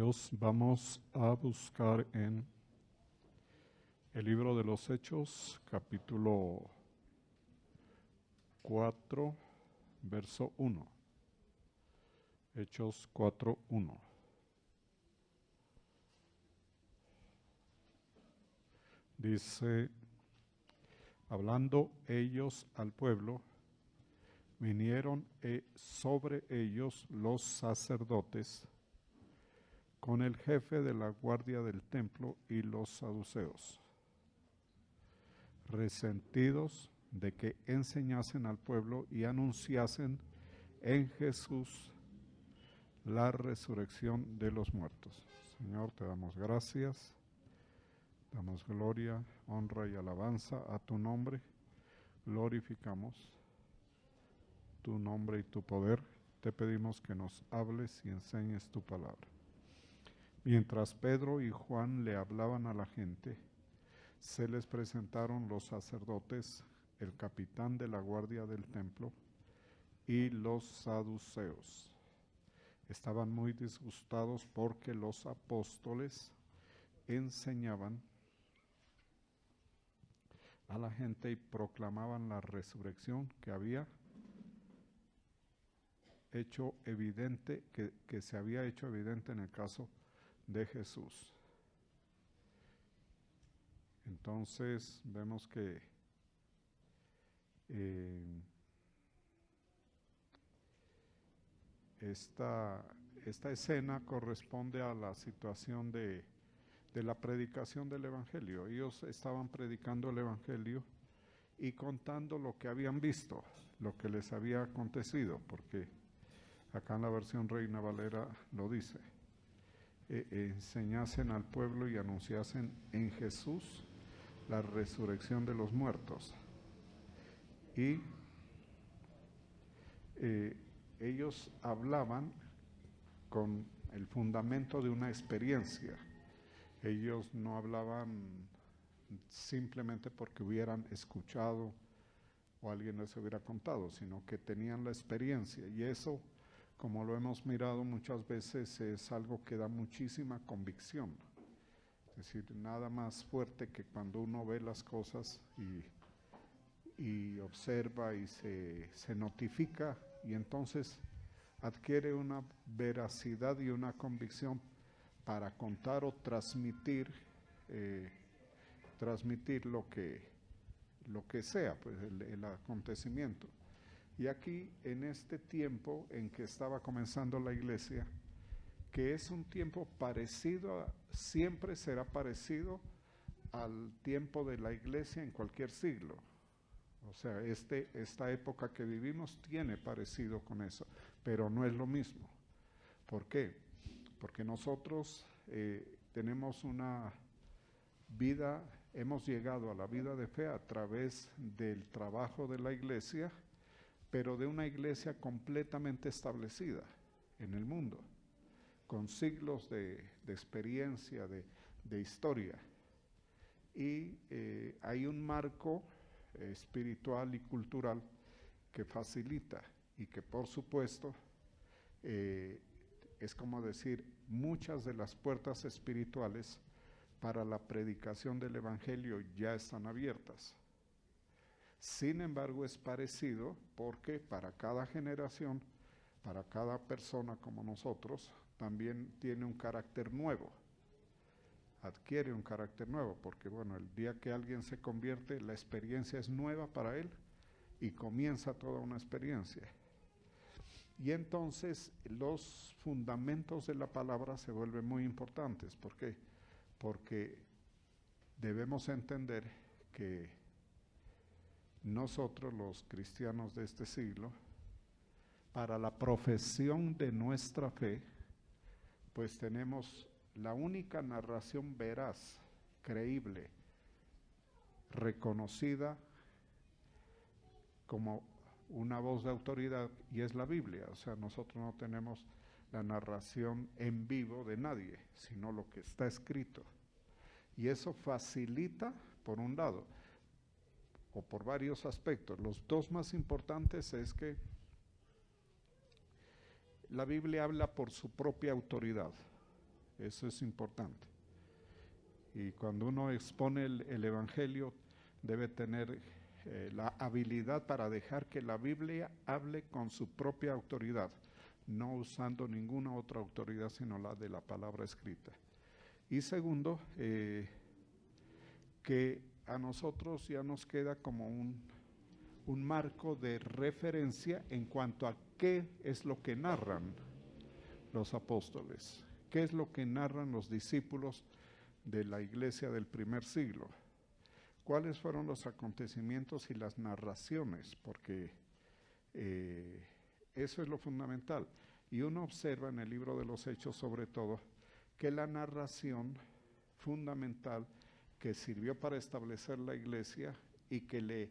Dios, vamos a buscar en el libro de los Hechos, capítulo 4, verso 1. Hechos 4:1. Dice, hablando ellos al pueblo, vinieron sobre ellos los sacerdotes con el jefe de la guardia del templo y los saduceos, resentidos de que enseñasen al pueblo y anunciasen en Jesús la resurrección de los muertos. Señor, te damos gracias, damos gloria, honra y alabanza a tu nombre, glorificamos tu nombre y tu poder. Te pedimos que nos hables y enseñes tu palabra. Mientras Pedro y Juan le hablaban a la gente, se les presentaron los sacerdotes, el capitán de la guardia del templo y los saduceos. Estaban muy disgustados porque los apóstoles enseñaban a la gente y proclamaban la resurrección que había hecho evidente, que se había hecho evidente en el caso de Jesús. Entonces vemos que esta escena corresponde a la situación de la predicación del Evangelio. Ellos estaban predicando el Evangelio y contando lo que habían visto, lo que les había acontecido, porque acá en la versión Reina Valera lo dice. Enseñasen al pueblo y anunciasen en Jesús la resurrección de los muertos. Y ellos hablaban con el fundamento de una experiencia. Ellos no hablaban simplemente porque hubieran escuchado o alguien les hubiera contado, sino que tenían la experiencia, y eso, como lo hemos mirado muchas veces, es algo que da muchísima convicción. Es decir, nada más fuerte que cuando uno ve las cosas y observa y se notifica, y entonces adquiere una veracidad y una convicción para contar o transmitir lo que sea, pues el acontecimiento. Y aquí, en este tiempo en que estaba comenzando la iglesia, que es un tiempo parecido, siempre será parecido al tiempo de la iglesia en cualquier siglo. O sea, esta época que vivimos tiene parecido con eso, pero no es lo mismo. ¿Por qué? Porque nosotros tenemos una vida, hemos llegado a la vida de fe a través del trabajo de la iglesia, pero de una iglesia completamente establecida en el mundo, con siglos de experiencia, de historia. Y hay un marco espiritual y cultural que facilita y que, por supuesto, es como decir, muchas de las puertas espirituales para la predicación del Evangelio ya están abiertas. Sin embargo, es parecido porque para cada generación, para cada persona como nosotros, también tiene un carácter nuevo, adquiere un carácter nuevo, porque bueno, el día que alguien se convierte, la experiencia es nueva para él y comienza toda una experiencia. Y entonces los fundamentos de la palabra se vuelven muy importantes. ¿Por qué? Porque debemos entender que nosotros, los cristianos de este siglo, para la profesión de nuestra fe, pues tenemos la única narración veraz, creíble, reconocida como una voz de autoridad, y es la Biblia. O sea, nosotros no tenemos la narración en vivo de nadie, sino lo que está escrito. Y eso facilita, por un lado, o por varios aspectos. Los dos más importantes es que la Biblia habla por su propia autoridad. Eso es importante. Y cuando uno expone el Evangelio, debe tener la habilidad para dejar que la Biblia hable con su propia autoridad, no usando ninguna otra autoridad sino la de la palabra escrita. Y segundo, que a nosotros ya nos queda como un marco de referencia en cuanto a qué es lo que narran los apóstoles, qué es lo que narran los discípulos de la iglesia del primer siglo. ¿Cuáles fueron los acontecimientos y las narraciones? Porque eso es lo fundamental. Y uno observa en el libro de los Hechos, sobre todo, que la narración fundamental que sirvió para establecer la iglesia y que le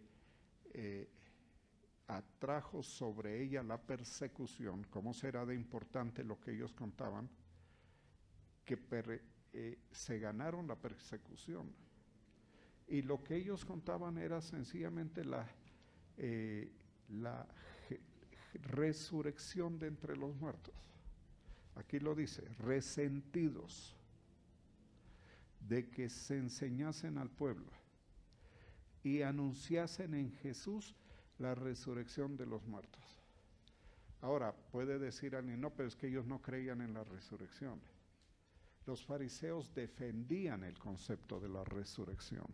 atrajo sobre ella la persecución, cómo será de importante lo que ellos contaban, que se ganaron la persecución. Y lo que ellos contaban era sencillamente la resurrección de entre los muertos. Aquí lo dice, resentidos de que se enseñasen al pueblo y anunciasen en Jesús la resurrección de los muertos. Ahora, puede decir alguien, no, pero es que ellos no creían en la resurrección. Los fariseos defendían el concepto de la resurrección.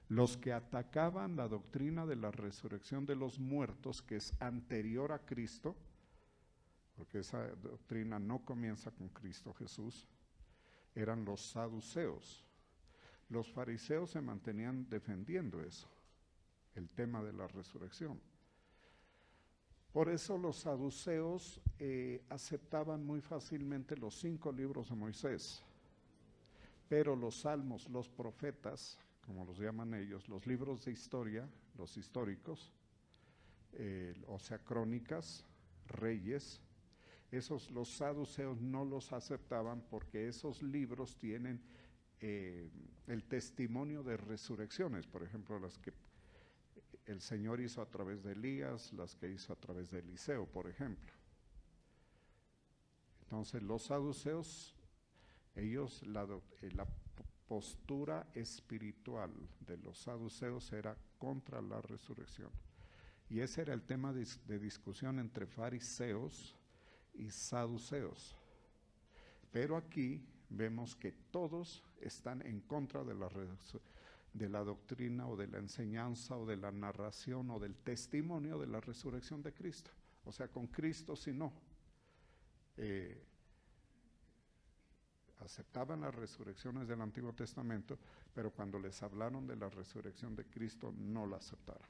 Los que atacaban la doctrina de la resurrección de los muertos, que es anterior a Cristo, porque esa doctrina no comienza con Cristo Jesús, eran los saduceos. Los fariseos se mantenían defendiendo eso, el tema de la resurrección. Por eso los saduceos aceptaban muy fácilmente los 5 libros de Moisés, pero los salmos, los profetas, como los llaman ellos, los libros de historia, los históricos, o sea, crónicas, reyes, esos los saduceos no los aceptaban porque esos libros tienen el testimonio de resurrecciones, por ejemplo, las que el Señor hizo a través de Elías, las que hizo a través de Eliseo, por ejemplo. Entonces los saduceos, ellos, la postura espiritual de los saduceos era contra la resurrección. Y ese era el tema de discusión entre fariseos y saduceos. Pero aquí vemos que todos están en contra de la doctrina o de la enseñanza o de la narración o del testimonio de la resurrección de Cristo. O sea, con Cristo si no. Aceptaban las resurrecciones del Antiguo Testamento, pero cuando les hablaron de la resurrección de Cristo no la aceptaron.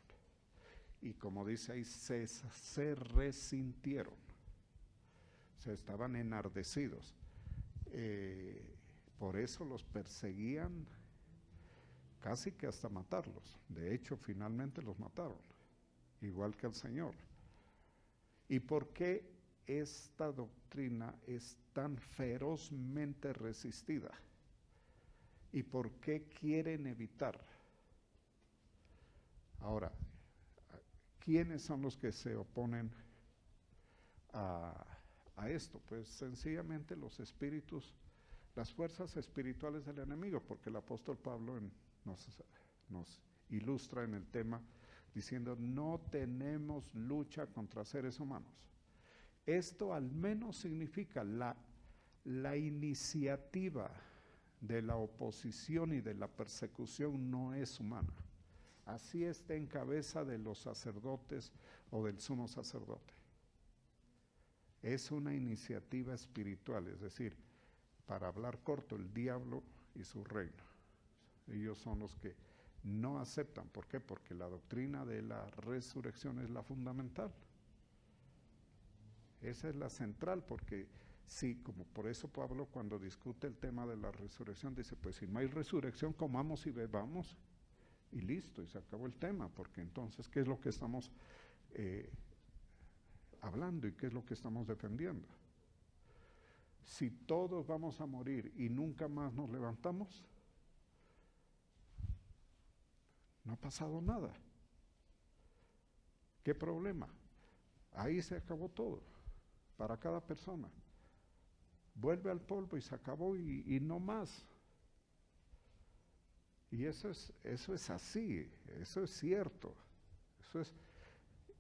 Y como dice ahí, se resintieron, se estaban enardecidos. Por eso los perseguían casi que hasta matarlos. De hecho, finalmente los mataron, igual que al Señor. ¿Y por qué esta doctrina es tan ferozmente resistida? ¿Y por qué quieren evitar? Ahora, ¿quiénes son los que se oponen a esto? Pues sencillamente los espíritus, las fuerzas espirituales del enemigo, porque el apóstol Pablo nos ilustra en el tema diciendo, no tenemos lucha contra seres humanos. Esto al menos significa la iniciativa de la oposición y de la persecución no es humana. Así está en cabeza de los sacerdotes o del sumo sacerdote. Es una iniciativa espiritual, es decir, para hablar corto, el diablo y su reino. Ellos son los que no aceptan. ¿Por qué? Porque la doctrina de la resurrección es la fundamental. Esa es la central, porque sí, como por eso Pablo cuando discute el tema de la resurrección dice, pues si no hay resurrección, comamos y bebamos y listo, y se acabó el tema, porque entonces, ¿qué es lo que estamos hablando y qué es lo que estamos defendiendo? Si todos vamos a morir y nunca más nos levantamos, no ha pasado nada. ¿Qué problema? Ahí se acabó todo, para cada persona. vuelve al polvo y se acabó y no más. Y eso es así, eso es cierto,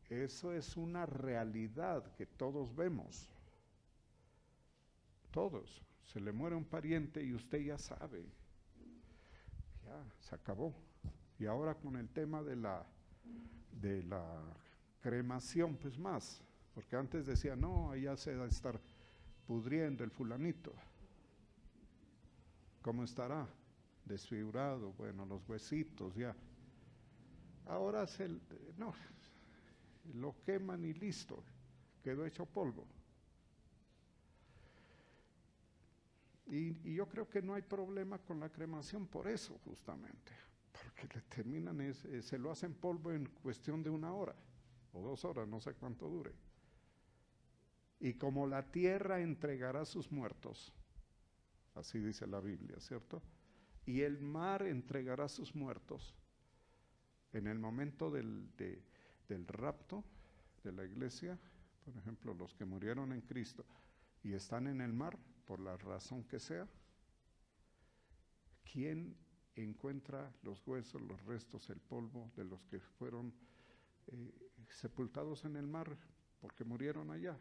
eso es una realidad que todos vemos. Todos. Se le muere un pariente y usted ya sabe. Ya, se acabó. Y ahora con el tema de la cremación, pues más. Porque antes decía, no, allá se va a estar pudriendo el fulanito. ¿Cómo estará? Desfigurado, bueno, los huesitos ya. Ahora no, lo queman y listo, quedó hecho polvo. Y yo creo que no hay problema con la cremación por eso, justamente, porque le terminan, se lo hacen polvo en cuestión de 1 hora o 2 horas, no sé cuánto dure. Y como la tierra entregará sus muertos, así dice la Biblia, ¿cierto? Y el mar entregará sus muertos. En el momento del rapto de la iglesia, por ejemplo, los que murieron en Cristo y están en el mar, por la razón que sea, ¿quién encuentra los huesos, los restos, el polvo de los que fueron sepultados en el mar porque murieron allá?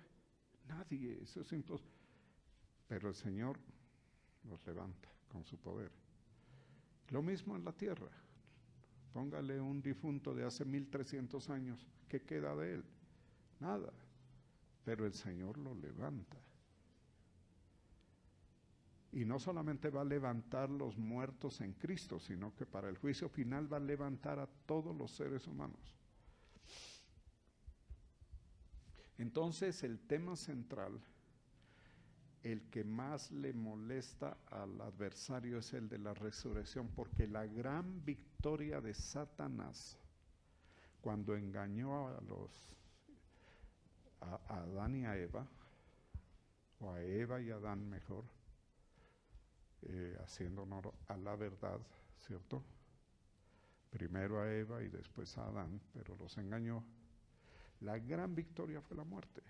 Nadie, eso es imposible. Pero el Señor los levanta con su poder. Lo mismo en la tierra. Póngale un difunto de hace 1300 años, ¿qué queda de él? Nada. Pero el Señor lo levanta. Y no solamente va a levantar los muertos en Cristo, sino que para el juicio final va a levantar a todos los seres humanos. Entonces el tema central, el que más le molesta al adversario, es el de la resurrección, porque la gran victoria de Satanás, cuando engañó a Adán y a Eva, o a Eva y a Adán mejor, haciendo honor a la verdad, ¿cierto? Primero a Eva y después a Adán, pero los engañó. La gran victoria fue la muerte.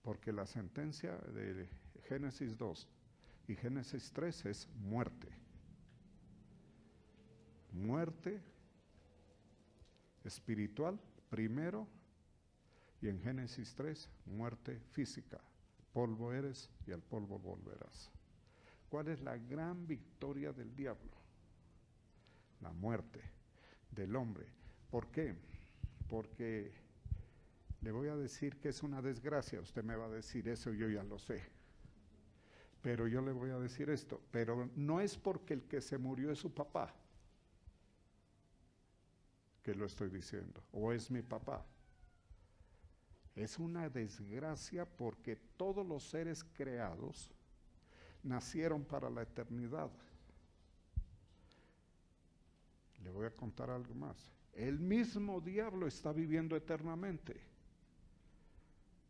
Porque la sentencia de Génesis 2 y Génesis 3 es muerte. Muerte espiritual primero, y en Génesis 3, muerte física. Polvo eres y al polvo volverás. ¿Cuál es la gran victoria del diablo? La muerte del hombre. ¿Por qué? Porque le voy a decir que es una desgracia. Usted me va a decir eso, yo ya lo sé. Pero yo le voy a decir esto. Pero no es porque el que se murió es su papá que lo estoy diciendo, o es mi papá. Es una desgracia porque todos los seres creados nacieron para la eternidad. Le voy a contar algo más. El mismo diablo está viviendo eternamente.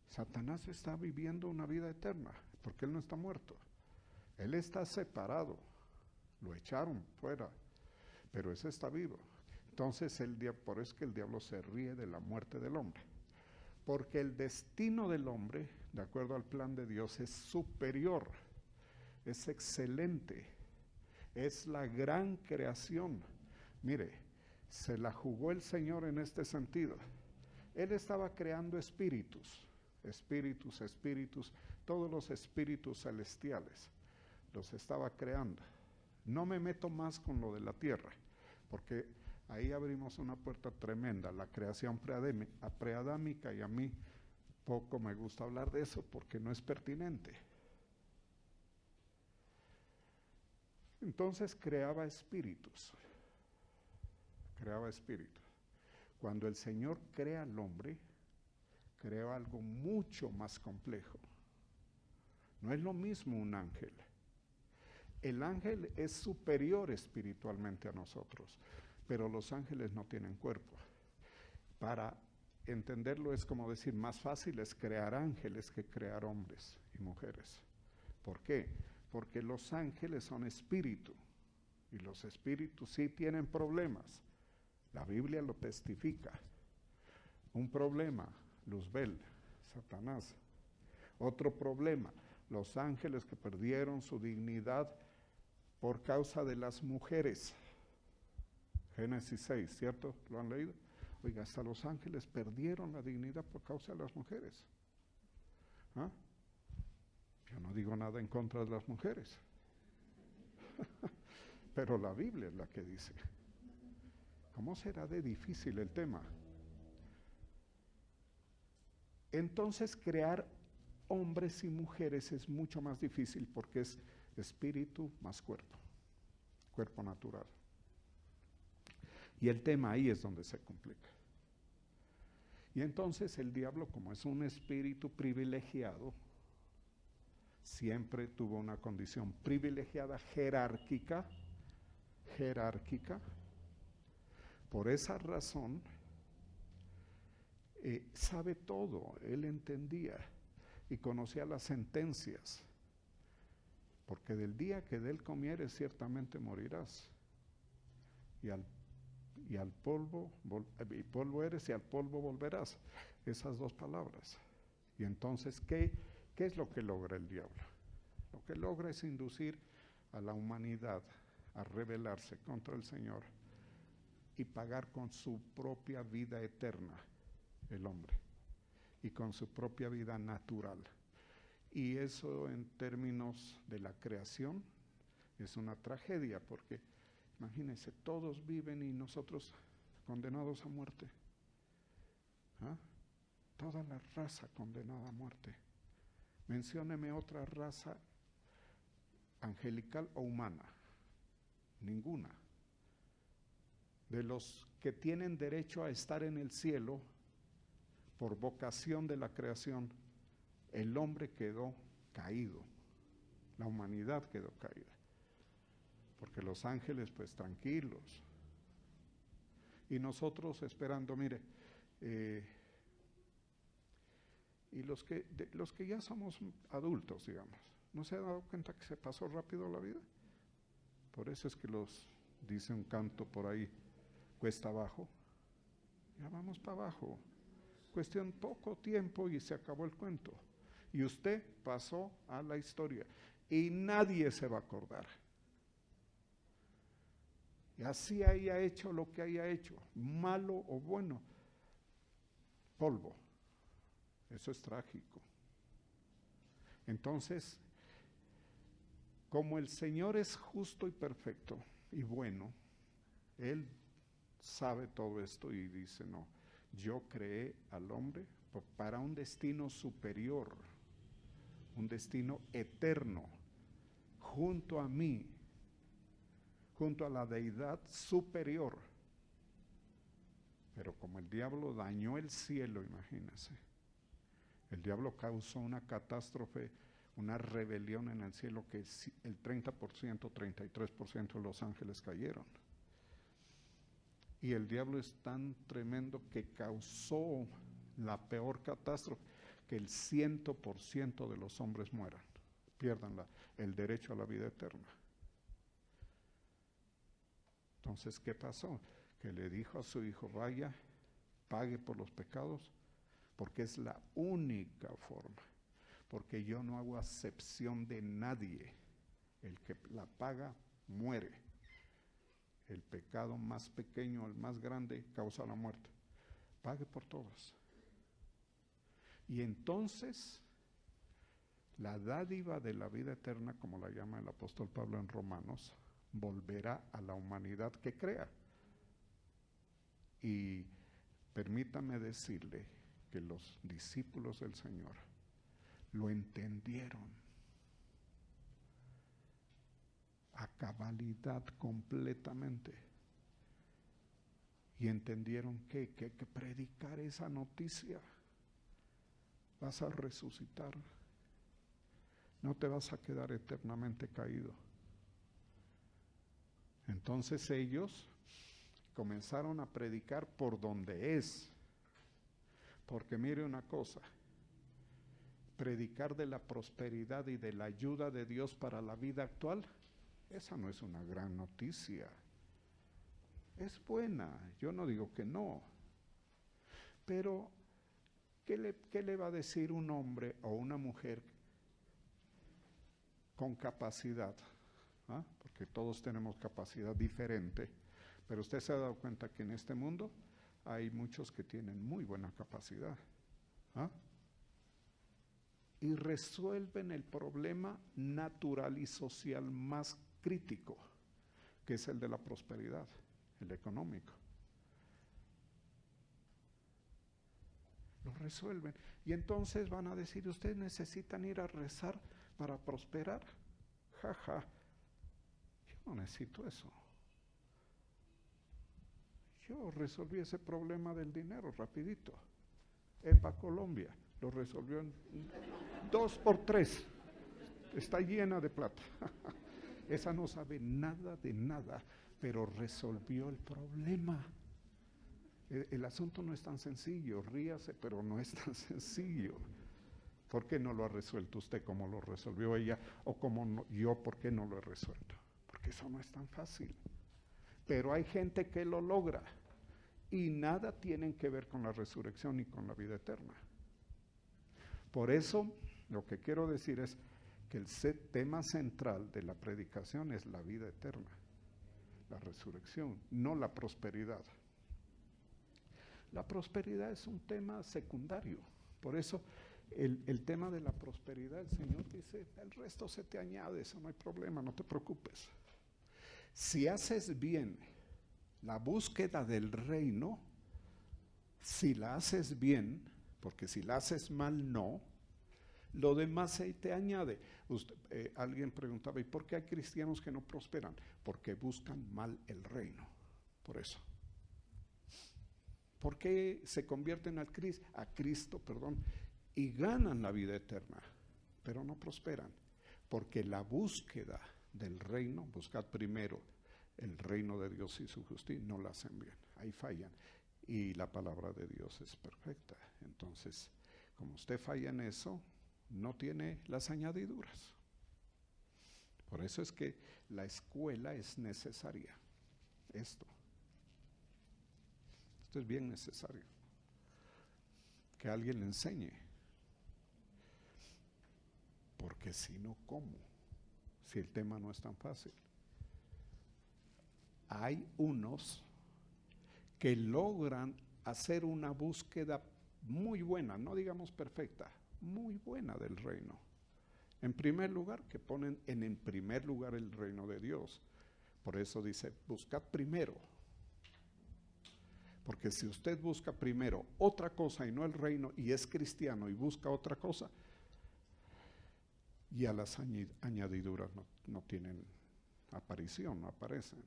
Satanás está viviendo una vida eterna, porque él no está muerto. Él está separado. Lo echaron fuera, pero ese está vivo. Entonces, por eso es que el diablo se ríe de la muerte del hombre. Porque el destino del hombre, de acuerdo al plan de Dios, es superior, es excelente, es la gran creación. Mire, se la jugó el Señor en este sentido. Él estaba creando espíritus, todos los espíritus celestiales, los estaba creando. No me meto más con lo de la tierra, porque ahí abrimos una puerta tremenda, la creación preadámica, y a mí poco me gusta hablar de eso porque no es pertinente. Entonces creaba espíritus. Cuando el Señor crea al hombre, crea algo mucho más complejo. No es lo mismo un ángel. El ángel es superior espiritualmente a nosotros, pero los ángeles no tienen cuerpo. Para entenderlo es como decir, más fácil es crear ángeles que crear hombres y mujeres. ¿Por qué? Porque los ángeles son espíritu, y los espíritus sí tienen problemas. La Biblia lo testifica. Un problema, Luzbel, Satanás. Otro problema, los ángeles que perdieron su dignidad por causa de las mujeres. Génesis 6, ¿cierto? ¿Lo han leído? Oiga, hasta los ángeles perdieron la dignidad por causa de las mujeres. ¿Ah? Yo no digo nada en contra de las mujeres, pero la Biblia es la que dice. ¿Cómo será de difícil el tema? Entonces crear hombres y mujeres es mucho más difícil porque es espíritu más cuerpo natural. Y el tema ahí es donde se complica. Y entonces el diablo, como es un espíritu privilegiado, siempre tuvo una condición privilegiada, jerárquica. Por esa razón, sabe todo, él entendía y conocía las sentencias, porque del día que de él comieres ciertamente morirás, y polvo eres y al polvo volverás, esas dos palabras. Y entonces, ¿qué es lo que logra el diablo? Lo que logra es inducir a la humanidad a rebelarse contra el Señor y pagar con su propia vida eterna el hombre y con su propia vida natural. Y eso en términos de la creación es una tragedia, porque imagínense, todos viven y nosotros condenados a muerte. ¿Ah? Toda la raza condenada a muerte. Mencióneme otra raza angelical o humana. Ninguna. De los que tienen derecho a estar en el cielo, por vocación de la creación, el hombre quedó caído, la humanidad quedó caída, porque los ángeles pues tranquilos, y nosotros esperando, mire, y los que ya somos adultos, digamos, ¿no se ha dado cuenta que se pasó rápido la vida? Por eso es que dice un canto por ahí, cuesta abajo, ya vamos para abajo, cuestión poco tiempo y se acabó el cuento. Y usted pasó a la historia y nadie se va a acordar. Y así haya hecho lo que haya hecho, malo o bueno, polvo. Eso es trágico. Entonces, como el Señor es justo y perfecto y bueno, Él sabe todo esto y dice, no, yo creé al hombre para un destino superior, un destino eterno, junto a mí, junto a la deidad superior. Pero como el diablo dañó el cielo, imagínense, el diablo causó una catástrofe, una rebelión en el cielo que el 30%, 33% de los ángeles cayeron. Y el diablo es tan tremendo que causó la peor catástrofe, que el 100% de los hombres mueran, pierdan el derecho a la vida eterna. Entonces, ¿qué pasó? Que le dijo a su hijo, vaya, pague por los pecados, porque es la única forma, porque yo no hago acepción de nadie, el que la paga muere. El pecado más pequeño, el más grande, causa la muerte. Pague por todos. Y entonces, la dádiva de la vida eterna, como la llama el apóstol Pablo en Romanos, volverá a la humanidad que crea. Y permítame decirle que los discípulos del Señor lo entendieron a cabalidad completamente, y entendieron que hay que predicar esa noticia. Vas a resucitar, no te vas a quedar eternamente caído. Entonces ellos comenzaron a predicar por donde es, porque mire una cosa, predicar de la prosperidad y de la ayuda de Dios para la vida actual, esa no es una gran noticia. Es buena, yo no digo que no, pero qué le va a decir un hombre o una mujer con capacidad? ¿Ah? Porque todos tenemos capacidad diferente, pero usted se ha dado cuenta que en este mundo hay muchos que tienen muy buena capacidad. ¿Ah? Y resuelven el problema natural y social más crítico, que es el de la prosperidad, el económico. Lo resuelven. Y entonces van a decir, ustedes necesitan ir a rezar para prosperar. Jaja, yo no necesito eso. Yo resolví ese problema del dinero rapidito. EPA Colombia lo resolvió en 2x3. Está llena de plata. Esa no sabe nada de nada, pero resolvió el problema. El asunto no es tan sencillo, ríase, pero no es tan sencillo. ¿Por qué no lo ha resuelto usted como lo resolvió ella? O como no, yo, ¿por qué no lo he resuelto? Porque eso no es tan fácil. Pero hay gente que lo logra y nada tienen que ver con la resurrección y con la vida eterna. Por eso, lo que quiero decir es que el tema central de la predicación es la vida eterna, la resurrección, no la prosperidad. La prosperidad es un tema secundario. Por eso el tema de la prosperidad, el Señor dice, el resto se te añade, eso no hay problema, no te preocupes. Si haces bien la búsqueda del reino, si la haces bien, porque si la haces mal, no, lo demás se te añade. Alguien preguntaba, ¿y por qué hay cristianos que no prosperan? Porque buscan mal el reino, por eso. ¿Por qué se convierten a Cristo, y ganan la vida eterna, pero no prosperan? Porque la búsqueda del reino, buscad primero el reino de Dios y su justicia, no la hacen bien, ahí fallan. Y la palabra de Dios es perfecta. Entonces, como usted falla en eso, no tiene las añadiduras. Por eso es que la escuela es necesaria. Esto es bien necesario. Que alguien le enseñe. Porque si no, ¿cómo? Si el tema no es tan fácil. Hay unos que logran hacer una búsqueda muy buena, no digamos perfecta, muy buena del reino. En primer lugar, que ponen en primer lugar el reino de Dios. Por eso dice, buscad primero. Porque si usted busca primero otra cosa y no el reino, y es cristiano y busca otra cosa, ya las añadiduras no tienen aparición, no aparecen.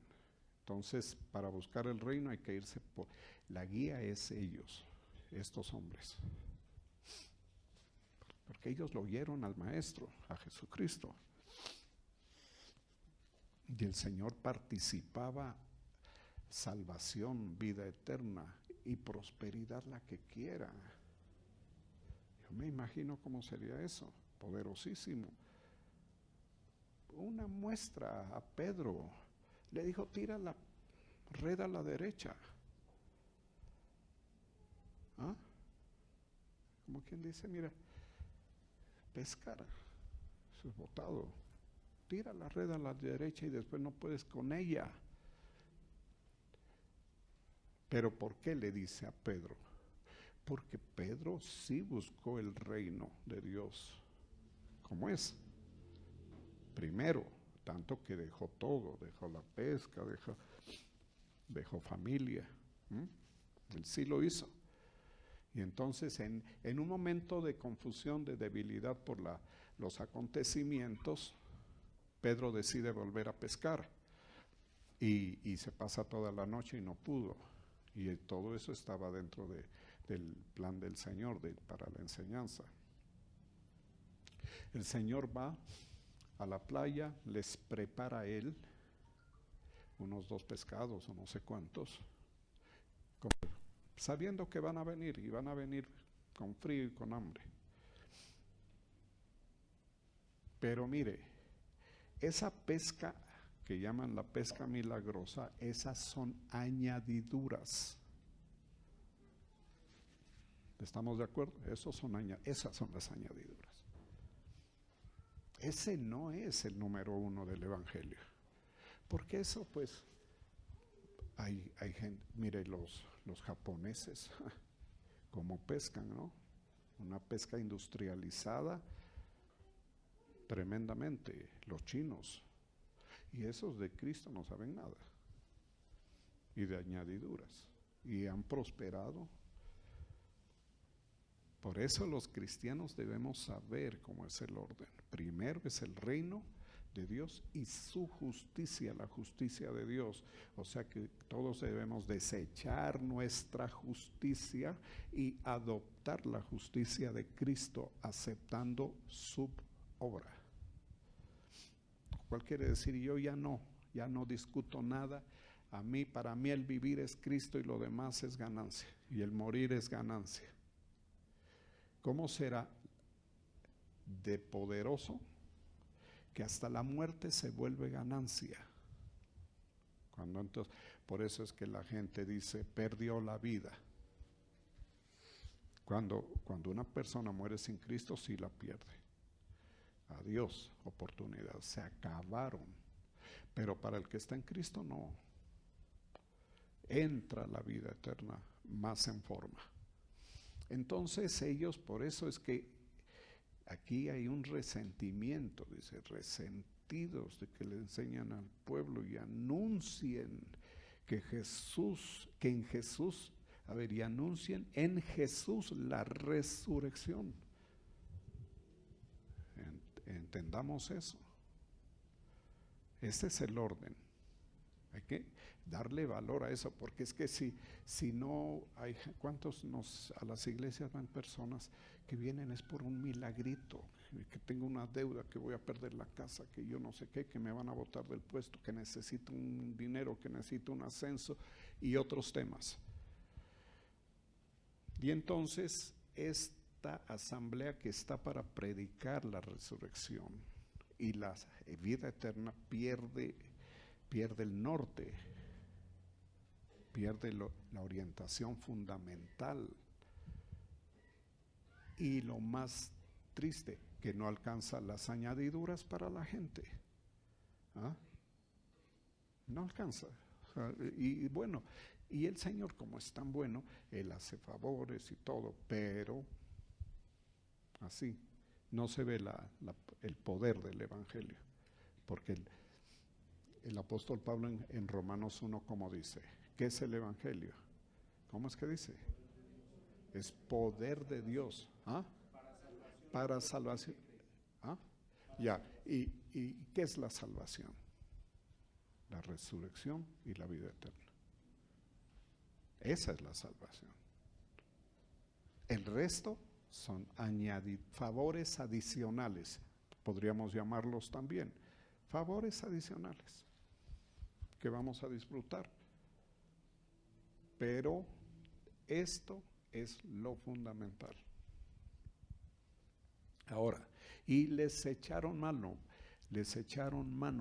Entonces, para buscar el reino hay que irse por... La guía es ellos, estos hombres. Porque ellos lo oyeron al Maestro, a Jesucristo. Y el Señor participaba salvación, vida eterna y prosperidad la que quiera. Yo me imagino cómo sería eso, poderosísimo. Una muestra a Pedro, le dijo, tira la red a la derecha. ¿Ah? Como quien dice, mira, pescar, eso es botado. Tira la red a la derecha y después no puedes con ella. Pero ¿por qué le dice a Pedro? Porque Pedro sí buscó el reino de Dios. ¿Cómo es? Primero, tanto que dejó todo, dejó la pesca, dejó familia. Él sí lo hizo. Y entonces en un momento de confusión, de debilidad por los acontecimientos, Pedro decide volver a pescar y se pasa toda la noche y no pudo. Y todo eso estaba dentro del plan del Señor para la enseñanza. El Señor va a la playa, les prepara a él unos 2 pescados o no sé cuántos, sabiendo que van a venir y van a venir con frío y con hambre. Pero mire, esa pesca que llaman la pesca milagrosa, esas son añadiduras ¿Estamos de acuerdo? Esas son las añadiduras. Ese no es el número uno del Evangelio. Porque eso pues, hay gente, mire los japoneses, como pescan, ¿no? Una pesca industrializada tremendamente, los chinos. Y esos de Cristo no saben nada. Y de añadiduras. Y han prosperado. Por eso los cristianos debemos saber cómo es el orden. Primero es el reino de Dios y su justicia, la justicia de Dios. O sea que todos debemos desechar nuestra justicia y adoptar la justicia de Cristo, aceptando su obra. ¿Cuál quiere decir? Yo ya no discuto nada. Para mí el vivir es Cristo y lo demás es ganancia. Y el morir es ganancia. ¿Cómo será de poderoso que hasta la muerte se vuelve ganancia? Por eso es que la gente dice, perdió la vida. Cuando una persona muere sin Cristo, sí la pierde. Adiós, oportunidad, se acabaron. Pero para el que está en Cristo no. Entra la vida eterna más en forma. Entonces ellos, por eso es que aquí hay un resentimiento, dice, resentidos de que le enseñan al pueblo y anuncien y anuncien en Jesús la resurrección. Entendamos eso. Ese es el orden. Hay que darle valor a eso, porque es que si no hay, a las iglesias van personas que vienen es por un milagrito, que tengo una deuda, que voy a perder la casa, que yo no sé qué, que me van a botar del puesto, que necesito un dinero, que necesito un ascenso y otros temas. Y entonces esta asamblea que está para predicar la resurrección y la vida eterna pierde el norte, pierde la orientación fundamental. Y lo más triste, que no alcanza las añadiduras para la gente. ¿Ah? No alcanza. Y bueno, y el Señor, como es tan bueno, Él hace favores y todo, pero así no se ve el poder del Evangelio. Porque el apóstol Pablo en Romanos 1, como dice, ¿qué es el Evangelio? ¿Cómo es que dice? Es poder de Dios. ¿Ah? Para salvación. ¿Ah? Ya. ¿Y qué es la salvación? La resurrección y la vida eterna. Esa es la salvación. El resto son favores adicionales. Podríamos llamarlos también favores adicionales que vamos a disfrutar. Pero esto es lo fundamental. Ahora, y les echaron mano,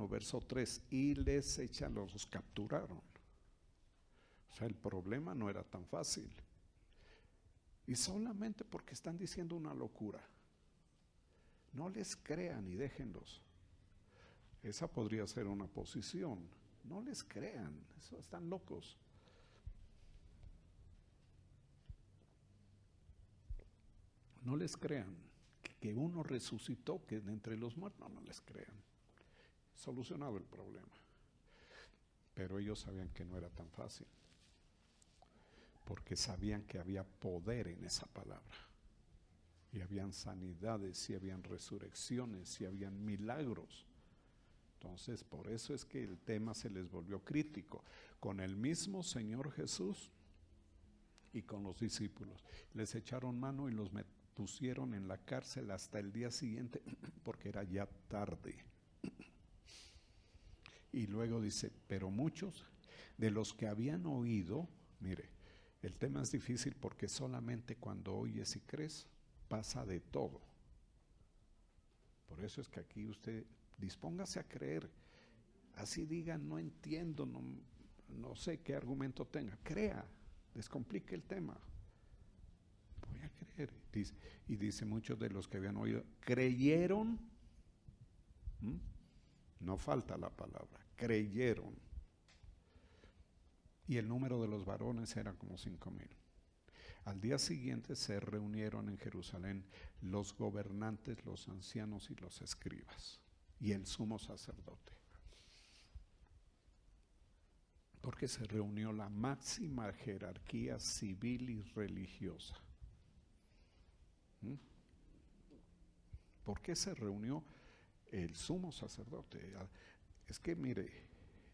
verso 3, y los capturaron. O sea, el problema no era tan fácil. Y solamente porque están diciendo una locura. No les crean y déjenlos. Esa podría ser una posición. No les crean, están locos. No les crean que uno resucitó, que de entre los muertos, no les crean. Solucionado el problema. Pero ellos sabían que no era tan fácil, porque sabían que había poder en esa palabra. Y habían sanidades, y habían resurrecciones, y habían milagros. Entonces, por eso es que el tema se les volvió crítico. Con el mismo Señor Jesús y con los discípulos. Les echaron mano y los pusieron en la cárcel hasta el día siguiente, porque era ya tarde. Y luego dice, pero muchos de los que habían oído, mire, el tema es difícil porque solamente cuando oyes y crees, pasa de todo. Por eso es que aquí usted dispóngase a creer. Así diga, no entiendo, no sé qué argumento tenga. Crea, descomplique el tema. Voy a creer. Y dice muchos de los que habían oído, creyeron, no falta la palabra, creyeron. Y el número de los varones era como 5,000. Al día siguiente se reunieron en Jerusalén los gobernantes, los ancianos y los escribas, y el sumo sacerdote. Porque se reunió la máxima jerarquía civil y religiosa. ¿Por qué se reunió el sumo sacerdote? Es que mire,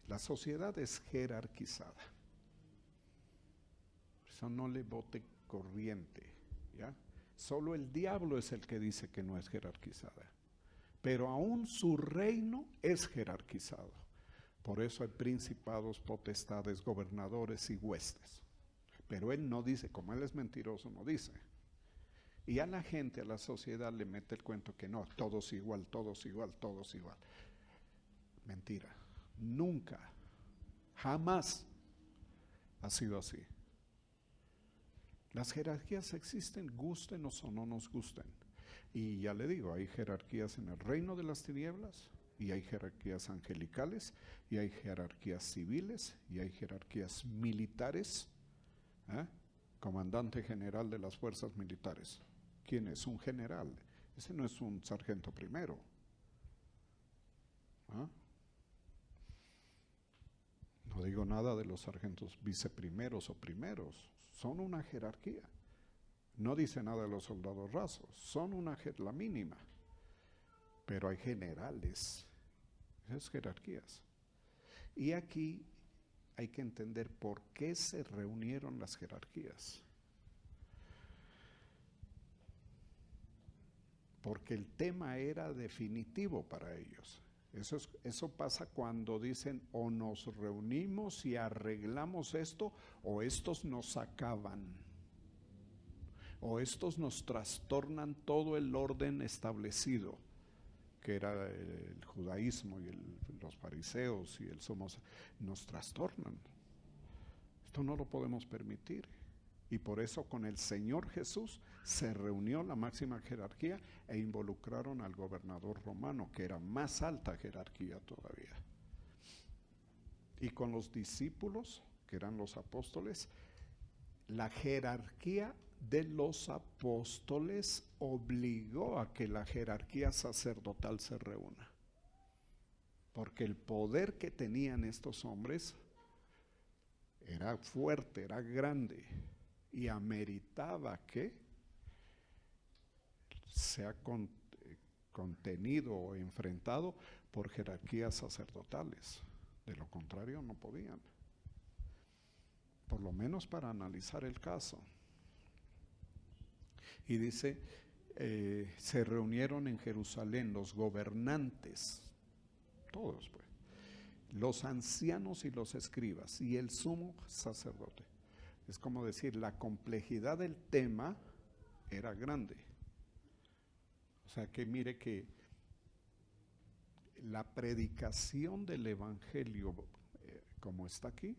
la sociedad es jerarquizada. Eso no le bote corriente, ¿ya? Solo el diablo es el que dice que no es jerarquizada. Pero aún su reino es jerarquizado. Por eso hay principados, potestades, gobernadores y huestes. Pero él no dice, como él es mentiroso, no dice. Y a la gente, a la sociedad le mete el cuento que no, todos igual, todos igual, todos igual. Mentira. Nunca, jamás ha sido así. Las jerarquías existen, gústenos o no nos gusten. Y ya le digo, hay jerarquías en el reino de las tinieblas, y hay jerarquías angelicales, y hay jerarquías civiles, y hay jerarquías militares. Comandante general de las fuerzas militares. ¿Quién es? Un general. Ese no es un sargento primero. No digo nada de los sargentos viceprimeros o primeros. Son una jerarquía. No dice nada de los soldados rasos. Son la mínima. Pero hay generales. Esas jerarquías. Y aquí hay que entender por qué se reunieron las jerarquías. Porque el tema era definitivo para ellos. Eso pasa cuando dicen o nos reunimos y arreglamos esto, o estos nos acaban, o estos nos trastornan todo el orden establecido, que era el judaísmo y los fariseos y el somos, nos trastornan. Esto no lo podemos permitir. Y por eso con el Señor Jesús se reunió la máxima jerarquía e involucraron al gobernador romano, que era más alta jerarquía todavía. Y con los discípulos, que eran los apóstoles, la jerarquía de los apóstoles obligó a que la jerarquía sacerdotal se reúna. Porque el poder que tenían estos hombres era fuerte, era grande, y ameritaba que sea contenido o enfrentado por jerarquías sacerdotales. De lo contrario no podían. Por lo menos para analizar el caso. Y dice, se reunieron en Jerusalén los gobernantes, todos pues, los ancianos y los escribas y el sumo sacerdote. Es como decir, la complejidad del tema era grande. O sea que mire que la predicación del evangelio, como está aquí,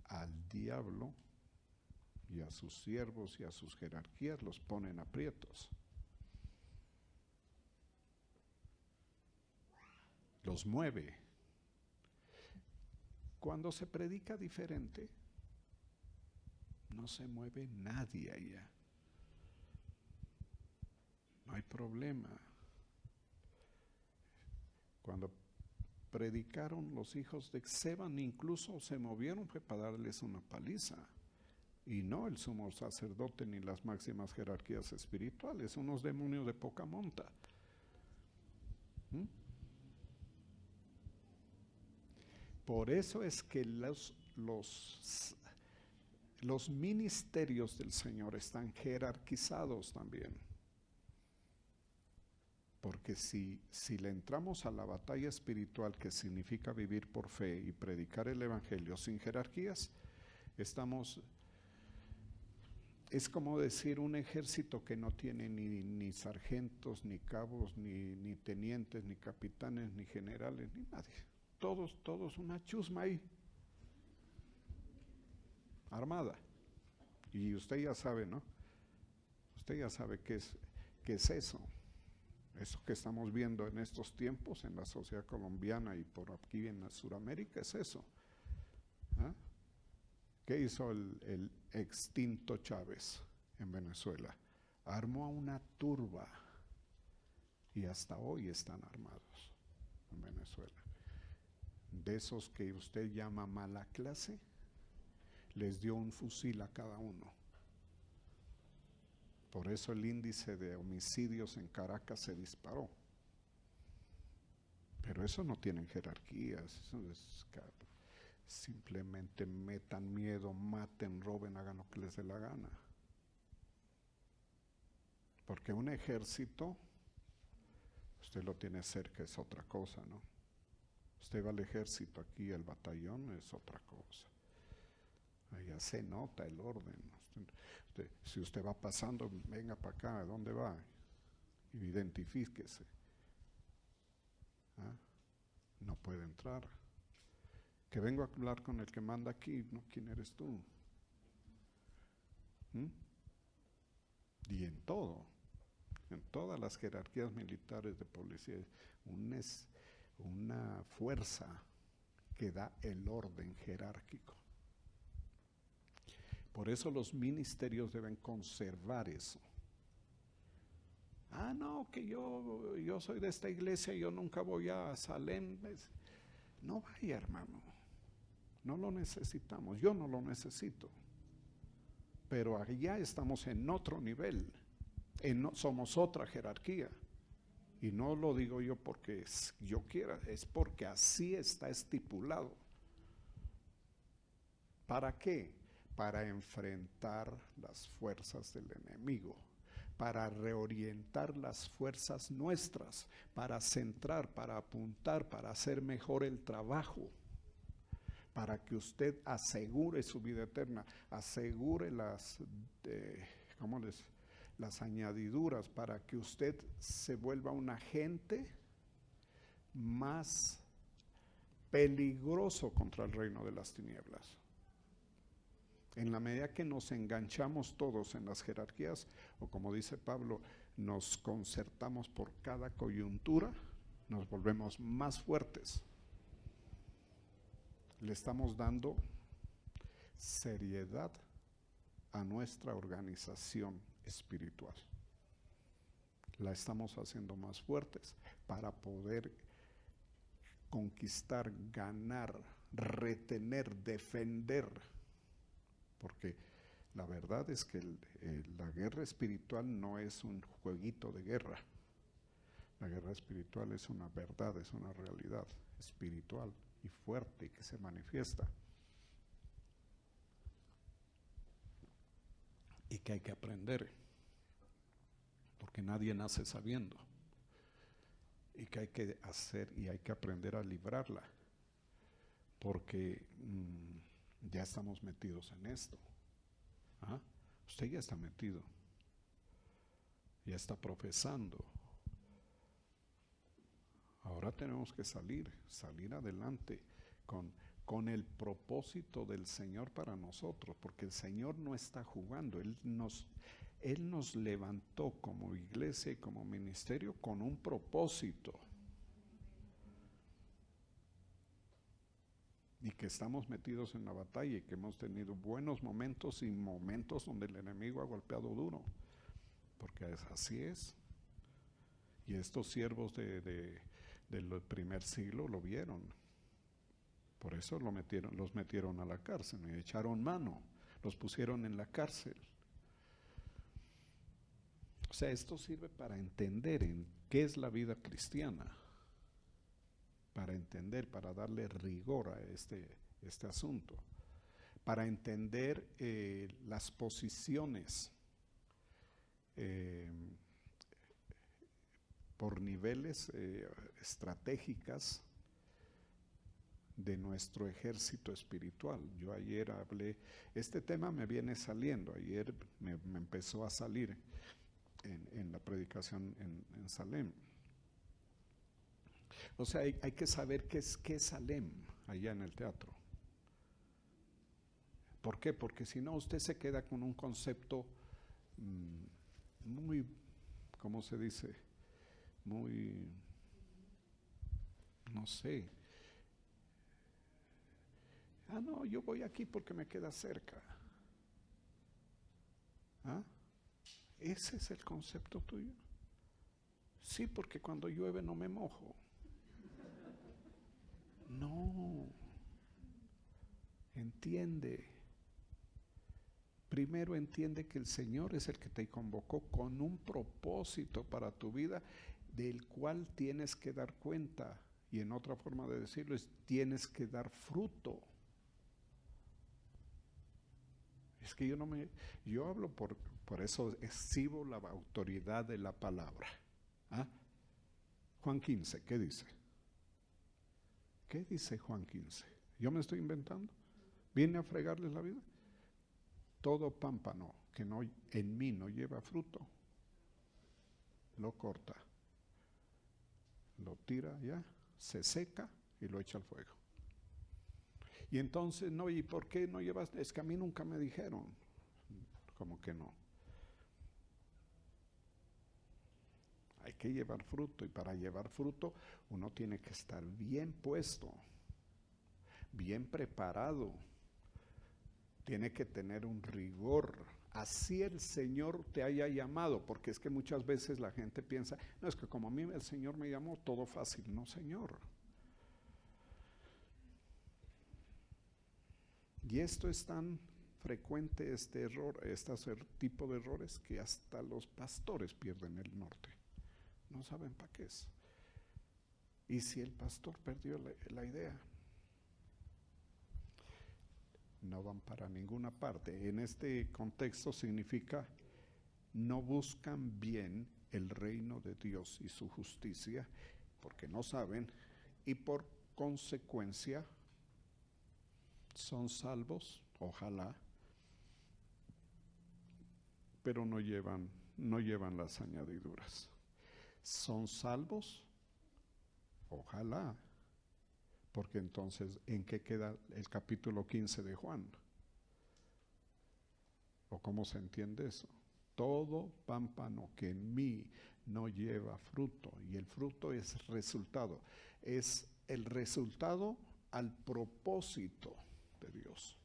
al diablo y a sus siervos y a sus jerarquías los ponen aprietos. Los mueve. Cuando se predica diferente, no se mueve nadie allá. No hay problema. Cuando predicaron los hijos de Zeban, incluso se movieron para darles una paliza. Y no el sumo sacerdote ni las máximas jerarquías espirituales, unos demonios de poca monta. Por eso es que los ministerios del Señor están jerarquizados también. Porque si le entramos a la batalla espiritual, que significa vivir por fe y predicar el evangelio sin jerarquías, es como decir un ejército que no tiene ni sargentos, ni cabos, ni tenientes, ni capitanes, ni generales, ni nadie. Todos una chusma ahí, armada. Y usted ya sabe, ¿no? Usted ya sabe qué es eso. Eso que estamos viendo en estos tiempos en la sociedad colombiana y por aquí en la Sudamérica es eso. ¿Ah? ¿Qué hizo el extinto Chávez en Venezuela? Armó a una turba y hasta hoy están armados en Venezuela. De esos que usted llama mala clase, les dio un fusil a cada uno. Por eso el índice de homicidios en Caracas se disparó. Pero eso no tienen jerarquías, eso es simplemente metan miedo, maten, roben, hagan lo que les dé la gana. Porque un ejército, usted lo tiene cerca, es otra cosa, ¿no? Usted va al ejército aquí, el batallón es otra cosa. Allá se nota el orden. Si usted va pasando, venga para acá, ¿a dónde va? Identifíquese. ¿Ah? No puede entrar. Que vengo a hablar con el que manda aquí, ¿no? ¿Quién eres tú? Y en todas las jerarquías militares de policía, una fuerza que da el orden jerárquico. Por eso los ministerios deben conservar eso. No, que yo soy de esta iglesia, yo nunca voy a Salem. No vaya, hermano. No lo necesitamos, yo no lo necesito. Pero allá estamos en otro nivel, somos otra jerarquía. Y no lo digo yo porque yo quiera, es porque así está estipulado. ¿Para qué? Para enfrentar las fuerzas del enemigo, para reorientar las fuerzas nuestras, para centrar, para apuntar, para hacer mejor el trabajo, para que usted asegure su vida eterna, asegure las añadiduras, para que usted se vuelva un agente más peligroso contra el reino de las tinieblas. En la medida que nos enganchamos todos en las jerarquías, o como dice Pablo, nos concertamos por cada coyuntura, nos volvemos más fuertes. Le estamos dando seriedad a nuestra organización espiritual. La estamos haciendo más fuertes para poder conquistar, ganar, retener, defender. Porque la verdad es que la guerra espiritual no es un jueguito de guerra. La guerra espiritual es una verdad, es una realidad espiritual y fuerte que se manifiesta. Y que hay que aprender, porque nadie nace sabiendo. Y que hay que hacer y hay que aprender a librarla, porque ya estamos metidos en esto. Usted ya está metido, ya está profesando. Ahora tenemos que salir adelante con el propósito del Señor para nosotros, porque el Señor no está jugando, Él nos levantó como iglesia y como ministerio con un propósito. Y que estamos metidos en la batalla y que hemos tenido buenos momentos y momentos donde el enemigo ha golpeado duro, porque así es. Y estos siervos del primer siglo lo vieron. Por eso los metieron a la cárcel, y echaron mano, los pusieron en la cárcel. O sea, esto sirve para entender en qué es la vida cristiana, para entender, para darle rigor a este asunto, para entender las posiciones por niveles estratégicas de nuestro ejército espiritual. Yo ayer hablé, este tema me viene saliendo, ayer me empezó a salir en la predicación en Salem. O sea, hay que saber qué es Salem allá en el teatro. ¿Por qué? Porque si no, usted se queda con un concepto muy, ¿cómo se dice? Muy, no sé. No, yo voy aquí porque me queda cerca. ¿Ah? ¿Ese es el concepto tuyo? Sí, porque cuando llueve no me mojo. No. Entiende. Primero entiende que el Señor es el que te convocó con un propósito para tu vida, del cual tienes que dar cuenta. Y en otra forma de decirlo es, tienes que dar fruto. Es que yo hablo por eso exhibo la autoridad de la palabra. ¿Ah? Juan 15, ¿qué dice? ¿Qué dice Juan 15? ¿Yo me estoy inventando? ¿Viene a fregarles la vida? Todo pámpano que no, en mí no lleva fruto, lo corta, lo tira ya, se seca y lo echa al fuego. Y entonces, no, ¿y por qué no llevas? Es que a mí nunca me dijeron. Como que no. Hay que llevar fruto, y para llevar fruto uno tiene que estar bien puesto, bien preparado, tiene que tener un rigor. Así el Señor te haya llamado, porque es que muchas veces la gente piensa, no, es que como a mí el Señor me llamó, todo fácil. No, Señor. Y esto es tan frecuente, este error, este tipo de errores, que hasta los pastores pierden el norte. No saben para qué es. Y si el pastor perdió la idea, no van para ninguna parte. En este contexto significa no buscan bien el reino de Dios y su justicia, porque no saben, y por consecuencia son salvos, ojalá, pero no llevan las añadiduras. Son salvos, ojalá, porque entonces, ¿en qué queda el capítulo 15 de Juan? ¿O cómo se entiende eso? Todo pámpano que en mí no lleva fruto, y el fruto es resultado, es el resultado al propósito de Dios.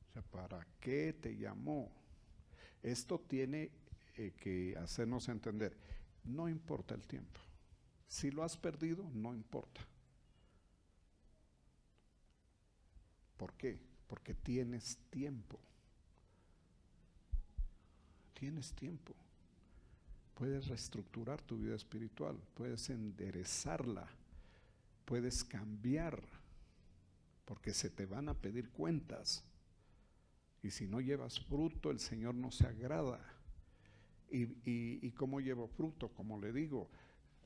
O sea, ¿para qué te llamó? Esto tiene que hacernos entender, no importa el tiempo. Si lo has perdido, no importa. ¿Por qué? Porque tienes tiempo. Tienes tiempo. Puedes reestructurar tu vida espiritual, puedes enderezarla, puedes cambiar, porque se te van a pedir cuentas. Y si no llevas fruto, el Señor no se agrada. ¿Y cómo llevo fruto? Como le digo,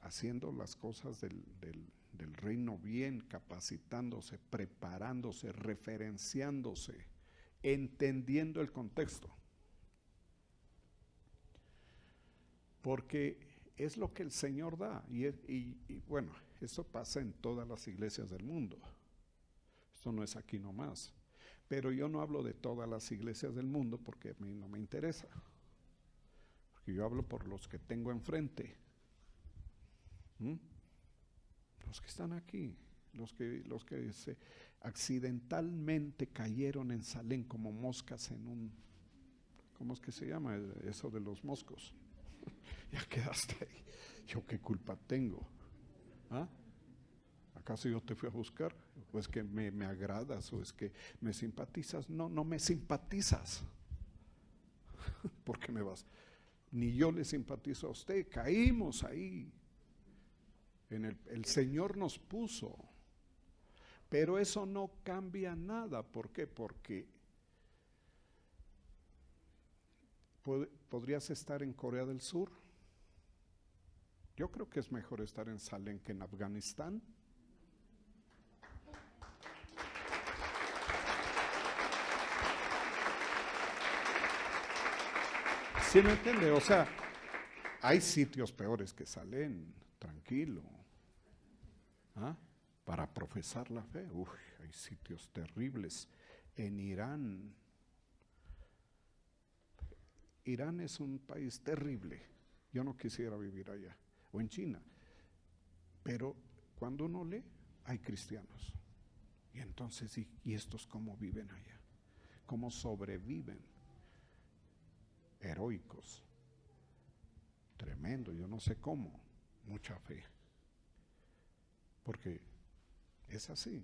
haciendo las cosas del reino bien, capacitándose, preparándose, referenciándose, entendiendo el contexto. Porque es lo que el Señor da. Y bueno, eso pasa en todas las iglesias del mundo. Esto no es aquí nomás. Pero yo no hablo de todas las iglesias del mundo porque a mí no me interesa. Porque yo hablo por los que tengo enfrente. Los que están aquí, los que se accidentalmente cayeron en Salem como moscas en un, ¿cómo es que se llama eso de los moscos? Ya quedaste ahí. ¿Yo qué culpa tengo? ¿Ah? ¿Acaso yo te fui a buscar? ¿O es que me agradas? ¿O es que me simpatizas? No, no me simpatizas. ¿Por qué me vas? Ni yo le simpatizo a usted. Caímos ahí. El Señor nos puso. Pero eso no cambia nada. ¿Por qué? Porque podrías estar en Corea del Sur. Yo creo que es mejor estar en Salem que en Afganistán. ¿Sí me entiende? O sea, hay sitios peores que Salem, tranquilo. ¿Ah? Para profesar la fe. Hay sitios terribles en Irán. Irán es un país terrible. Yo no quisiera vivir allá. O en China. Pero cuando uno lee, hay cristianos. Y entonces, ¿y estos cómo viven allá? ¿Cómo sobreviven? Heroicos. Tremendo, yo no sé cómo. Mucha fe. Porque es así.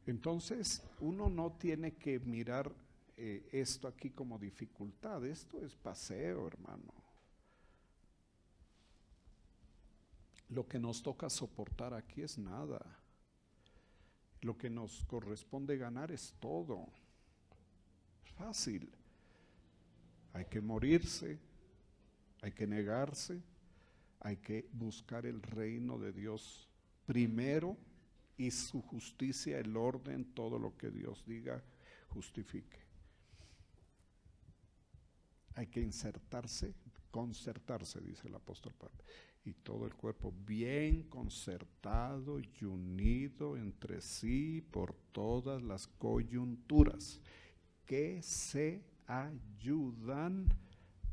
Entonces, uno no tiene que mirar esto aquí como dificultad. Esto es paseo, hermano. Lo que nos toca soportar aquí es nada. Lo que nos corresponde ganar es todo. Es fácil. Hay que morirse, hay que negarse, hay que buscar el reino de Dios primero y su justicia, el orden, todo lo que Dios diga, justifique. Hay que concertarse, dice el apóstol Pablo, y todo el cuerpo bien concertado y unido entre sí por todas las coyunturas que se ayudan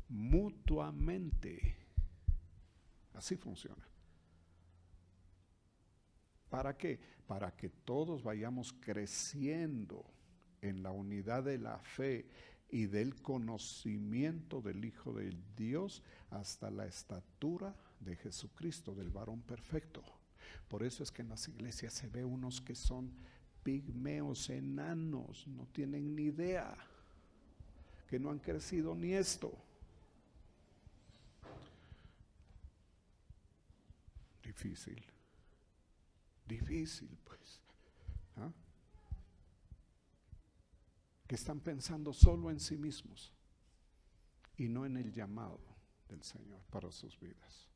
mutuamente. Así funciona. ¿Para qué? Para que todos vayamos creciendo en la unidad de la fe y del conocimiento del Hijo de Dios hasta la estatura de Jesucristo, del varón perfecto. Por eso es que en las iglesias se ve unos que son pigmeos, enanos, no tienen ni idea, que no han crecido ni esto. Difícil pues. ¿Ah? Que están pensando solo en sí mismos y no en el llamado del Señor para sus vidas.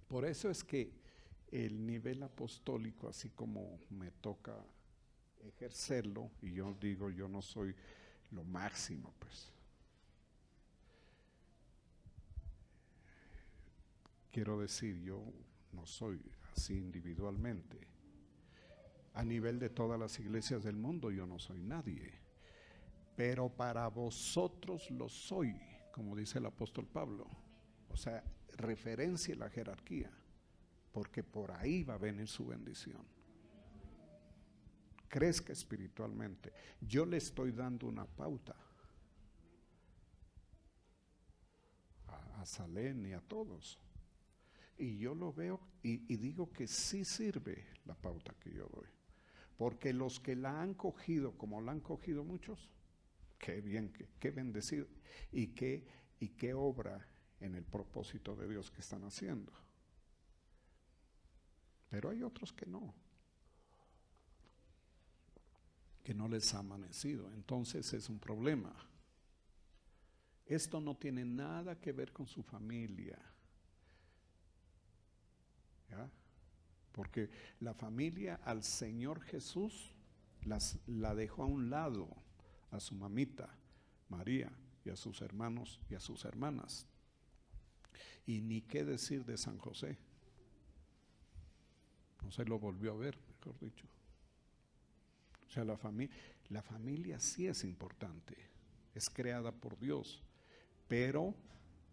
Por eso es que el nivel apostólico, así como me toca ejercerlo, y yo digo, yo no soy lo máximo, pues. Quiero decir, yo no soy así individualmente. A nivel de todas las iglesias del mundo, yo no soy nadie. Pero para vosotros lo soy, como dice el apóstol Pablo. O sea, referencia a la jerarquía, porque por ahí va a venir su bendición. Crezca espiritualmente. Yo le estoy dando una pauta a Salén y a todos. Y yo lo veo y digo que sí sirve la pauta que yo doy. Porque los que la han cogido, como la han cogido muchos, qué bien, qué bendecido. Y qué obra en el propósito de Dios que están haciendo. Pero hay otros que no les ha amanecido. Entonces es un problema. Esto no tiene nada que ver con su familia. ¿Ya? Porque la familia al Señor Jesús la dejó a un lado, a su mamita María y a sus hermanos y a sus hermanas. Y ni qué decir de San José. No se lo volvió a ver, mejor dicho. O sea, la familia sí es importante, es creada por Dios, pero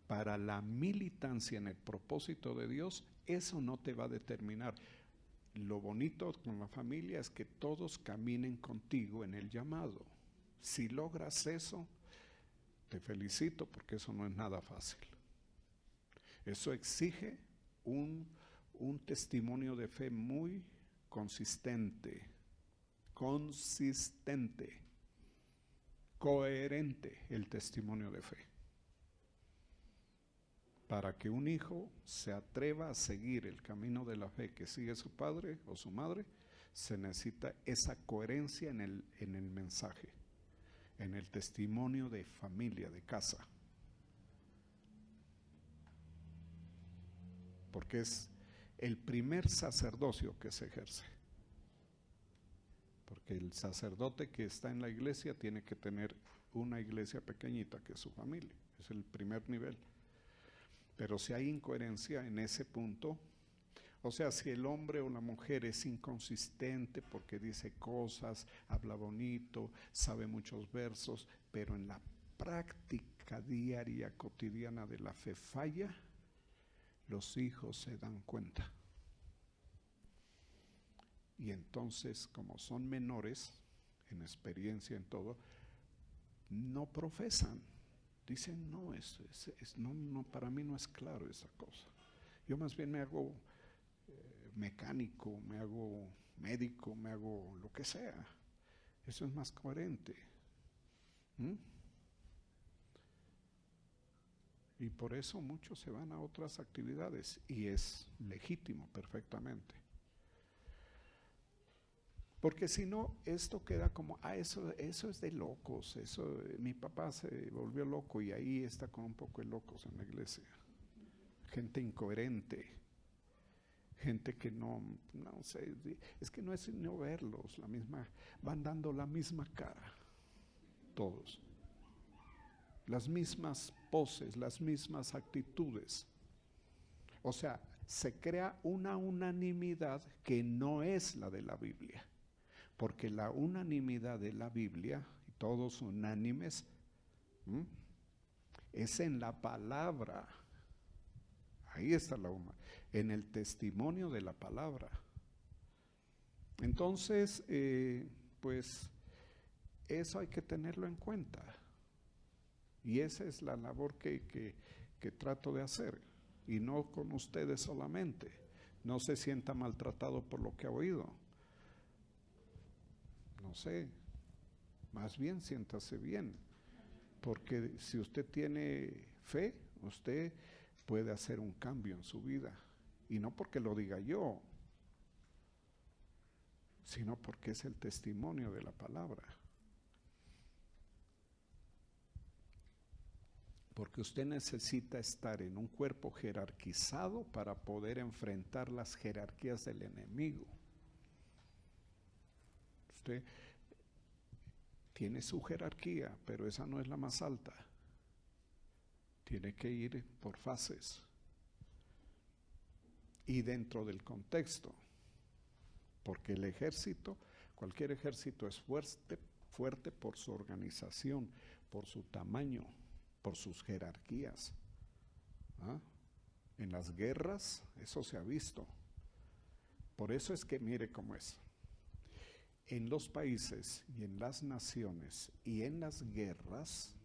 para la militancia en el propósito de Dios, eso no te va a determinar. Lo bonito con la familia es que todos caminen contigo en el llamado. Si logras eso, te felicito, porque eso no es nada fácil. Eso exige un testimonio de fe muy consistente, coherente el testimonio de fe. Para que un hijo se atreva a seguir el camino de la fe que sigue su padre o su madre, se necesita esa coherencia en el mensaje, en el testimonio de familia, de casa. Porque es el primer sacerdocio que se ejerce. Porque el sacerdote que está en la iglesia tiene que tener una iglesia pequeñita que es su familia. Es el primer nivel. Pero si hay incoherencia en ese punto, O sea, si el hombre o la mujer es inconsistente porque dice cosas, habla bonito, sabe muchos versos, pero en la práctica diaria, cotidiana de la fe falla, los hijos se dan cuenta. Y entonces, como son menores, en experiencia, en todo, no profesan. Dicen, no, no, para mí no es claro esa cosa. Yo más bien me hago mecánico, me hago médico, me hago lo que sea. Eso es más coherente. Y por eso muchos se van a otras actividades y es legítimo perfectamente. Porque si no, esto queda como, eso es de locos, mi papá se volvió loco y ahí está con un poco de locos en la iglesia. Gente incoherente, gente que no sé, es que no es no verlos, van dando la misma cara, todos. Las mismas poses, las mismas actitudes. O sea, se crea una unanimidad que no es la de la Biblia. Porque la unanimidad de la Biblia, y todos unánimes, es en la palabra. Ahí está en el testimonio de la palabra. Entonces, pues, eso hay que tenerlo en cuenta. Y esa es la labor que trato de hacer. Y no con ustedes solamente. No se sienta maltratado por lo que ha oído. No sé, más bien siéntase bien, porque si usted tiene fe, usted puede hacer un cambio en su vida, y no porque lo diga yo, sino porque es el testimonio de la palabra. Porque usted necesita estar en un cuerpo jerarquizado para poder enfrentar las jerarquías del enemigo. Usted tiene su jerarquía, pero esa no es la más alta. Tiene que ir por fases. Y dentro del contexto. Porque el ejército, cualquier ejército es fuerte por su organización, por su tamaño, por sus jerarquías. En las guerras, eso se ha visto. Por eso es que mire cómo es. En los países y en las naciones y en las guerras,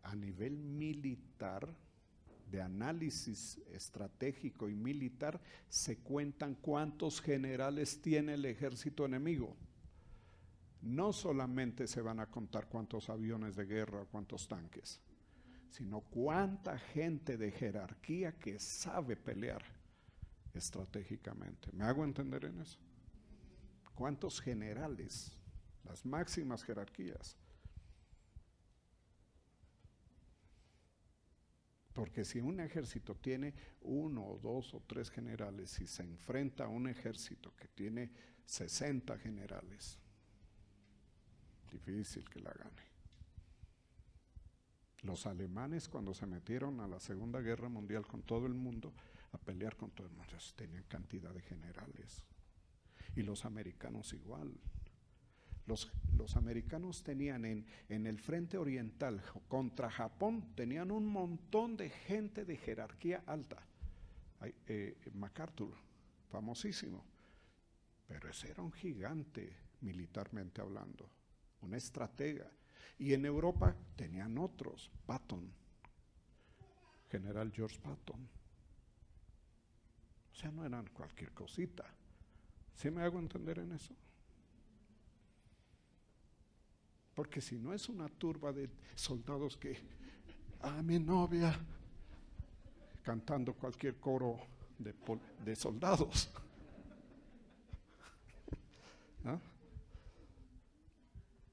a nivel militar, de análisis estratégico y militar, se cuentan cuántos generales tiene el ejército enemigo. No solamente se van a contar cuántos aviones de guerra o cuántos tanques, sino cuánta gente de jerarquía que sabe pelear estratégicamente. ¿Me hago entender en eso? ¿Cuántos generales? Las máximas jerarquías. Porque si un ejército tiene 1 o 2 o 3 generales y se enfrenta a un ejército que tiene 60 generales, difícil que la gane. Los alemanes, cuando se metieron a la Segunda Guerra Mundial con todo el mundo, a pelear con todo el mundo, tenían cantidad de generales. Y los americanos igual. Los americanos tenían en el frente oriental contra Japón, tenían un montón de gente de jerarquía alta. MacArthur, famosísimo, pero ese era un gigante militarmente hablando, una estratega. Y en Europa tenían otros, Patton, general George Patton. O sea, no eran cualquier cosita. ¿Sí me hago entender en eso? Porque si no es una turba de soldados que, mi novia, cantando cualquier coro de soldados.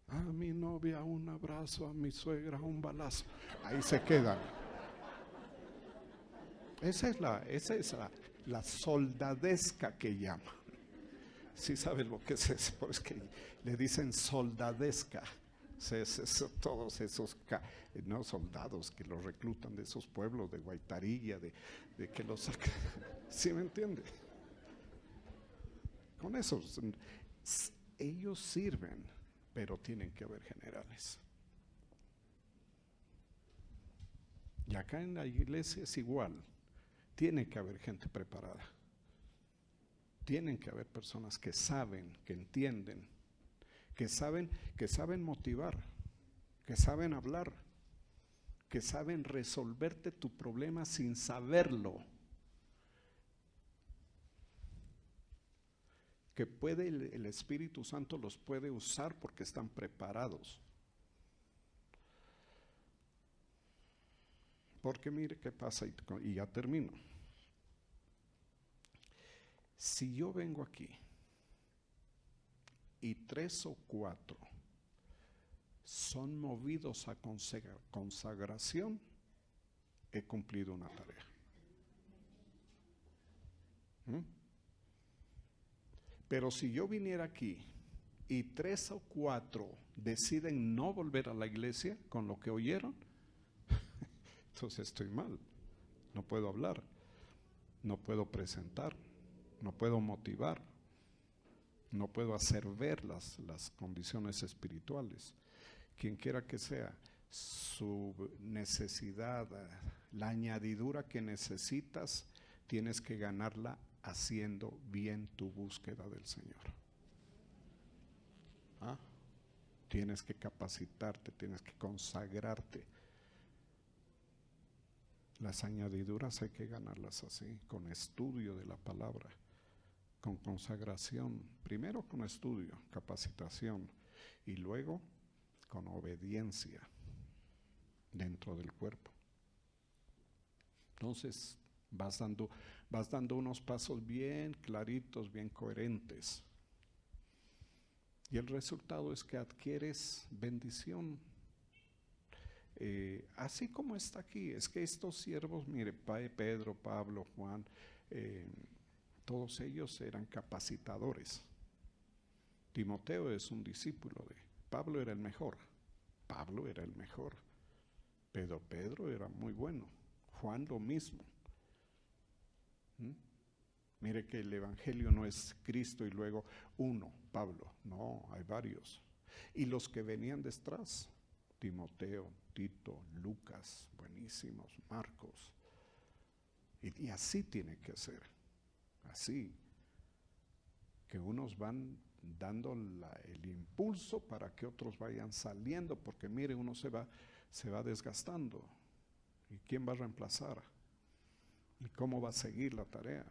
A mi novia un abrazo, a mi suegra un balazo. Ahí se quedan. Esa es la soldadesca que llama. Sí sabe lo que es eso, es que le dicen soldadesca. Todos esos no, soldados que los reclutan de esos pueblos de Guaitarilla, de que los sacan. ¿Sí me entiende? Con eso, ellos sirven, pero tienen que haber generales. Y acá en la iglesia es igual. Tiene que haber gente preparada. Tienen que haber personas que saben, que entienden, que saben motivar, que saben hablar, que saben resolverte tu problema sin saberlo. Que el Espíritu Santo los puede usar porque están preparados. Porque mire qué pasa, y ya termino. Si yo vengo aquí y 3 o 4 son movidos a consagración, he cumplido una tarea. Pero si yo viniera aquí y 3 o 4 deciden no volver a la iglesia con lo que oyeron, entonces estoy mal. No puedo hablar, no puedo presentar, no puedo motivar, no puedo hacer ver las condiciones espirituales. Quien quiera que sea, su necesidad, la añadidura que necesitas, tienes que ganarla haciendo bien tu búsqueda del Señor. Tienes que capacitarte, tienes que consagrarte. Las añadiduras hay que ganarlas así, con estudio de la palabra, con consagración, primero con estudio, capacitación, y luego con obediencia dentro del cuerpo. Entonces vas dando unos pasos bien claritos, bien coherentes, y el resultado es que adquieres bendición. Así como está aquí, es que estos siervos, mire, Pedro, Pablo, Juan, todos ellos eran capacitadores. Timoteo es un discípulo de Pablo, era el mejor. Pedro era muy bueno. Juan lo mismo. Mire que el evangelio no es Cristo y luego uno, Pablo. No, hay varios. Y los que venían detrás, Timoteo, Tito, Lucas, buenísimos, Marcos. Y así tiene que ser. Así. Que unos van dando el impulso para que otros vayan saliendo, porque mire, uno se va desgastando. ¿Y quién va a reemplazar? ¿Y cómo va a seguir la tarea?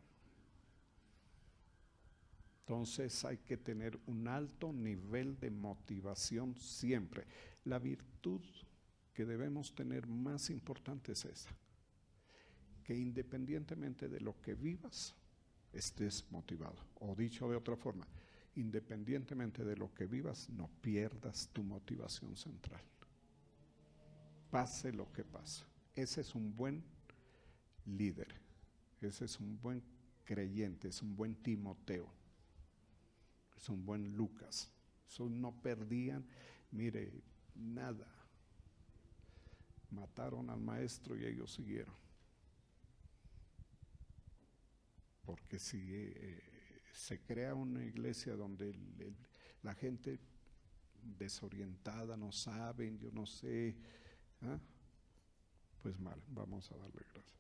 Entonces hay que tener un alto nivel de motivación siempre. La virtud que debemos tener más importante es esa, que independientemente de lo que vivas, estés motivado. O dicho de otra forma, independientemente de lo que vivas, no pierdas tu motivación central. Pase lo que pase. Ese es un buen líder, ese es un buen creyente, es un buen Timoteo, es un buen Lucas. Esos no perdían, mire, nada. Mataron al maestro y ellos siguieron. Porque si se crea una iglesia donde la gente desorientada no saben, yo no sé, pues mal, vamos a darle gracias.